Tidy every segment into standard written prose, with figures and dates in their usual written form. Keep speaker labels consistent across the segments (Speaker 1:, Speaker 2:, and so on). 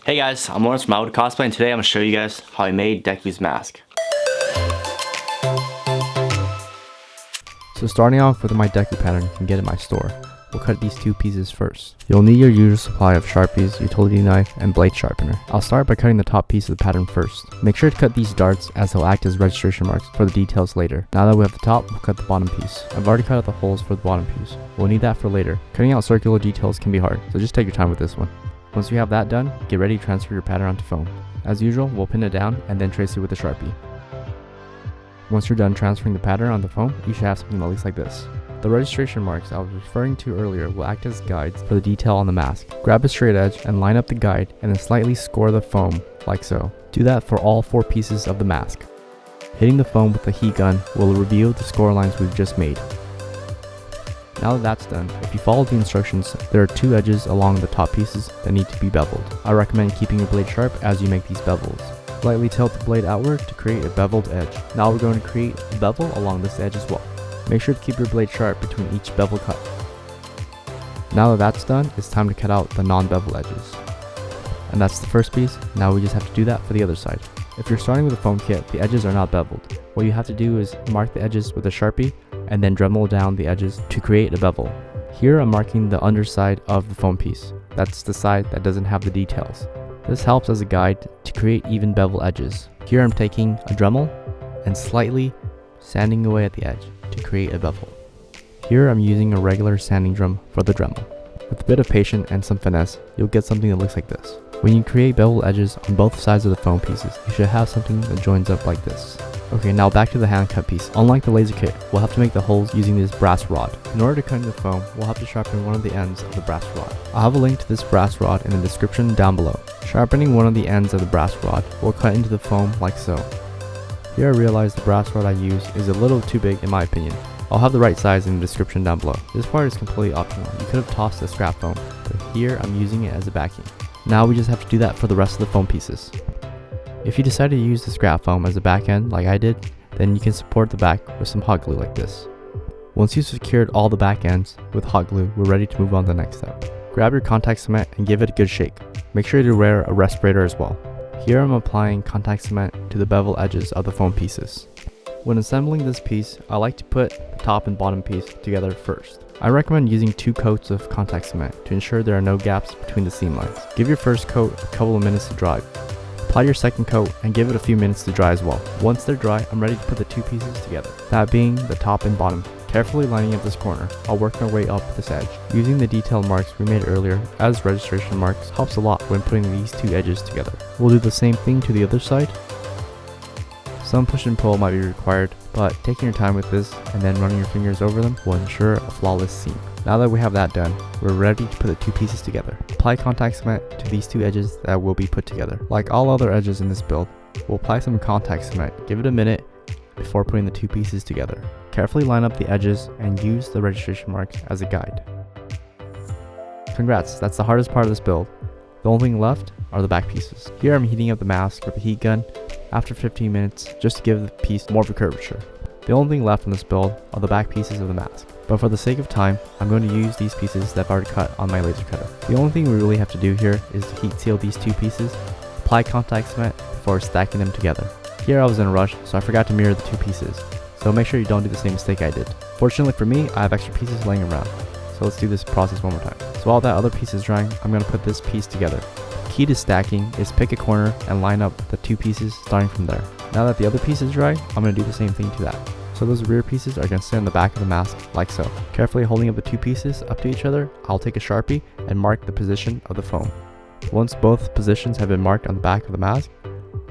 Speaker 1: Hey guys, I'm Lorentz from Iwood Cosplay, and today I'm going to show you guys how I made Deku'S mask.
Speaker 2: So starting off with my Deku pattern you can get in my store, we'll cut these two pieces first. You'll need your usual supply of Sharpies, utility knife, and blade sharpener. I'll start by cutting the top piece of the pattern first. Make sure to cut these darts as they'll act as registration marks for the details later. Now that we have the top, we'll cut the bottom piece. I've already cut out the holes for the bottom piece. We'll need that for later. Cutting out circular details can be hard, so just take your time with this one. Once you have that done, get ready to transfer your pattern onto foam. As usual, we'll pin it down and then trace it with a Sharpie. Once you're done transferring the pattern on the foam, you should have something that looks like this. The registration marks I was referring to earlier will act as guides for the detail on the mask. Grab a straight edge and line up the guide and then slightly score the foam, like so. Do that for all 4 pieces of the mask. Hitting the foam with the heat gun will reveal the score lines we've just made. Now that that's done, if you follow the instructions, there are 2 edges along the top pieces that need to be beveled. I recommend keeping your blade sharp as you make these bevels. Slightly tilt the blade outward to create a beveled edge. Now we're going to create a bevel along this edge as well. Make sure to keep your blade sharp between each bevel cut. Now that that's done, it's time to cut out the non-bevel edges. And that's the first piece. Now we just have to do that for the other side. If you're starting with a foam kit, the edges are not beveled. What you have to do is mark the edges with a Sharpie and then Dremel down the edges to create a bevel. Here I'm marking the underside of the foam piece. That's the side that doesn't have the details. This helps as a guide to create even bevel edges. Here I'm taking a Dremel and slightly sanding away at the edge to create a bevel. Here I'm using a regular sanding drum for the Dremel. With a bit of patience and some finesse, you'll get something that looks like this. When you create bevel edges on both sides of the foam pieces, you should have something that joins up like this. Okay, now back to the hand cut piece. Unlike the laser kit, we'll have to make the holes using this brass rod. In order to cut into the foam, we'll have to sharpen one of the ends of the brass rod. I'll have a link to this brass rod in the description down below. Sharpening one of the ends of the brass rod will cut into the foam like so. Here I realize the brass rod I use is a little too big in my opinion. I'll have the right size in the description down below. This part is completely optional. You could have tossed the scrap foam, but here I'm using it as a backing. Now we just have to do that for the rest of the foam pieces. If you decide to use the scrap foam as a back end like I did, then you can support the back with some hot glue like this. Once you've secured all the back ends with hot glue, we're ready to move on to the next step. Grab your contact cement and give it a good shake. Make sure to wear a respirator as well. Here I'm applying contact cement to the bevel edges of the foam pieces. When assembling this piece, I like to put the top and bottom piece together first. I recommend using 2 coats of contact cement to ensure there are no gaps between the seam lines. Give your first coat a couple of minutes to dry. Apply your second coat and give it a few minutes to dry as well. Once they're dry, I'm ready to put the 2 pieces together, that being the top and bottom. Carefully lining up this corner, I'll work my way up this edge. Using the detail marks we made earlier as registration marks helps a lot when putting these 2 edges together. We'll do the same thing to the other side. Some push and pull might be required, but taking your time with this and then running your fingers over them will ensure a flawless seam. Now that we have that done, we're ready to put the 2 pieces together. Apply contact cement to these 2 edges that will be put together. Like all other edges in this build, we'll apply some contact cement, give it a minute before putting the 2 pieces together. Carefully line up the edges and use the registration marks as a guide. Congrats, that's the hardest part of this build. The only thing left are the back pieces. Here I'm heating up the mask with a heat gun after 15 minutes just to give the piece more of a curvature. The only thing left in this build are the back pieces of the mask. But for the sake of time, I'm going to use these pieces that I've already cut on my laser cutter. The only thing we really have to do here is to heat seal these 2 pieces, apply contact cement before stacking them together. Here I was in a rush, so I forgot to mirror the 2 pieces. So make sure you don't do the same mistake I did. Fortunately for me, I have extra pieces laying around. So let's do this process one more time. So while that other piece is drying, I'm going to put this piece together. Key to stacking is pick a corner and line up the 2 pieces starting from there. Now that the other piece is dry, I'm going to do the same thing to that. So those rear pieces are going to sit on the back of the mask like so. Carefully holding up the 2 pieces up to each other, I'll take a Sharpie and mark the position of the foam. Once both positions have been marked on the back of the mask,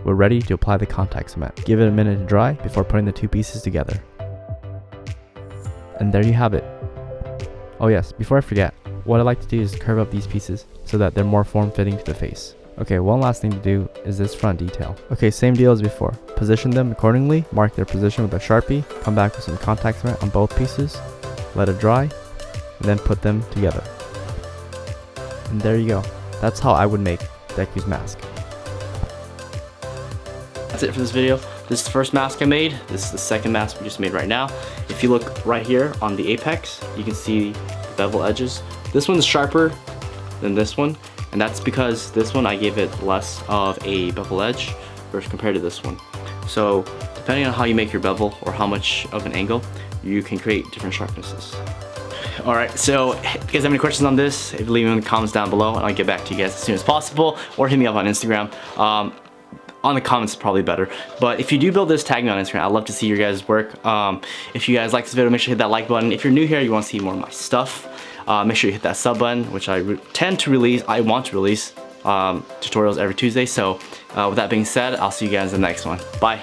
Speaker 2: we're ready to apply the contact cement. Give it a minute to dry before putting the 2 pieces together. And there you have it. Oh yes, before I forget, what I like to do is curve up these pieces so that they're more form-fitting to the face. Okay, one last thing to do is this front detail. Okay, same deal as before. Position them accordingly, mark their position with a Sharpie, come back with some contact cement on both pieces, let it dry, and then put them together. And there you go. That's how I would make Deku'S mask.
Speaker 1: That's it for this video. This is the first mask I made. This is the second mask we just made right now. If you look right here on the apex, you can see the bevel edges. This one's sharper than this one, And that's because this one I gave it less of a bevel edge versus compared to this one. So depending on how you make your bevel or how much of an angle, you can create different sharpnesses. Alright, so if you guys have any questions on this, leave them in the comments down below and I'll get back to you guys as soon as possible, or hit me up on Instagram. On the comments is probably better. But if you do build this, tag me on Instagram. I'd love to see your guys' work. If you guys like this video, make sure you hit that like button. If you're new here, you want to see more of my stuff, make sure you hit that sub button, which I want to release tutorials every Tuesday. So with that being said, I'll see you guys in the next one. Bye.